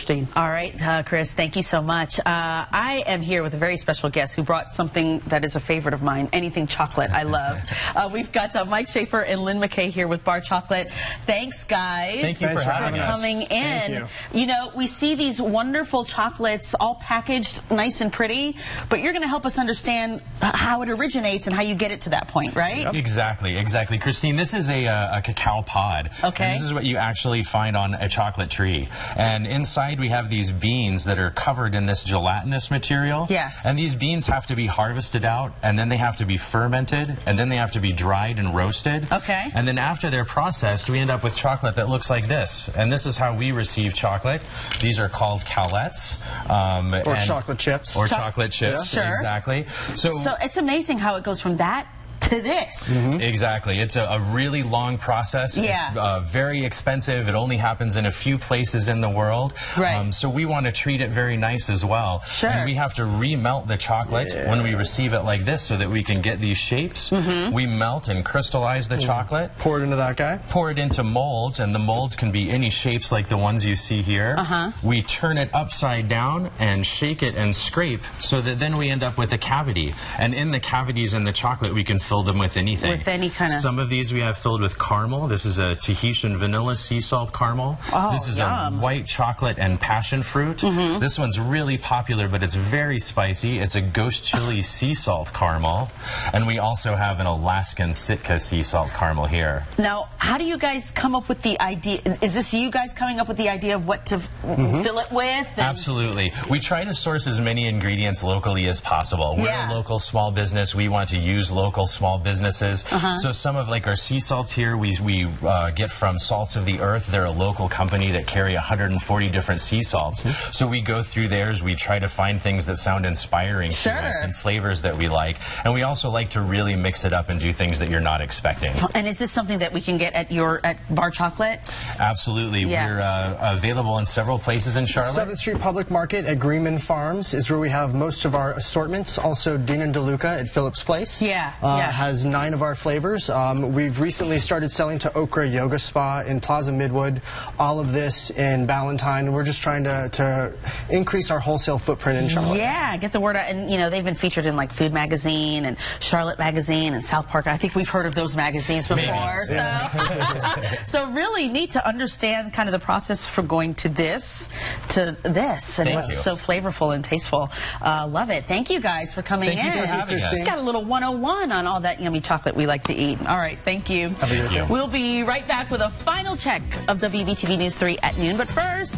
Christine. All right, Chris, thank you so much. I am here with a very special guest who brought something that is a favorite of mine, anything chocolate I love. We've got Mike Schaefer and Lin Mike here with barCHOCOLATE. Thanks, guys. Thank you for having us. Coming in. You know, we see these wonderful chocolates all packaged nice and pretty, but you're going to help us understand how it originates and how you get it to that point, right? Yep. Exactly. Christine, this is a cacao pod. Okay. And this is what you actually find on a chocolate tree. And inside we have these beans that are covered in this gelatinous material. Yes. And these beans have to be harvested out, and then they have to be fermented, and then they have to be dried and roasted. Okay. And then after they're processed, we end up with chocolate that looks like this. And this is how we receive chocolate. These are called calettes. Or chocolate chips. Or chocolate chips. Yeah. Sure. Exactly. So it's amazing how it goes from that to this. Exactly. It's a really long process. Yeah. It's very expensive. It only happens in a few places in the world. Right. So we want to treat it very nice as well. Sure. And we have to remelt the chocolate when we receive it like this so that we can get these shapes. We melt and crystallize the chocolate. Pour it into that guy. Pour it into molds, and the molds can be any shapes like the ones you see here. We turn it upside down and shake it and scrape so that then we end up with a cavity. And in the cavities in the chocolate, we can fill them with anything. With any kind of... Some of these we have filled with caramel. This is a Tahitian vanilla sea salt caramel. Oh, this is yum. a white chocolate and passion fruit. This one's really popular, but it's very spicy. It's a ghost chili sea salt caramel. And we also have an Alaskan Sitka sea salt caramel here. Now, how do you guys come up with the idea? Is this you guys coming up with the idea of what to fill it with? And... Absolutely. We try to source as many ingredients locally as possible. We're a local small business. We want to use local small businesses. So some of like our sea salts here we get from Salts of the Earth. They're a local company that carry 140 different sea salts. So we go through theirs. We try to find things that sound inspiring to us and flavors that we like. And we also like to really mix it up and do things that you're not expecting. And is this something that we can get at barCHOCOLATE? Absolutely. We're available in several places in Charlotte. 7th Street Public Market at Greenman Farms is where we have most of our assortments. Also, Dean and DeLuca at Phillips Place. Has 9 of our flavors. We've recently started selling to Okra Yoga Spa in Plaza Midwood. All of this in Ballantyne. And we're just trying to increase our wholesale footprint in Charlotte. Yeah, get the word out. And, you know, they've been featured in, like, Food Magazine and Charlotte Magazine and South Park. I think we've heard of those magazines before. So really neat to understand kind of the process from going to this and what's so flavorful and tasteful. Love it. Thank you guys for coming in. Thank you for having us. We've got a little 101 on all that yummy chocolate we like to eat. All right, thank you. Thank you. We'll be right back with a final check of WBTV News 3 at noon. But first...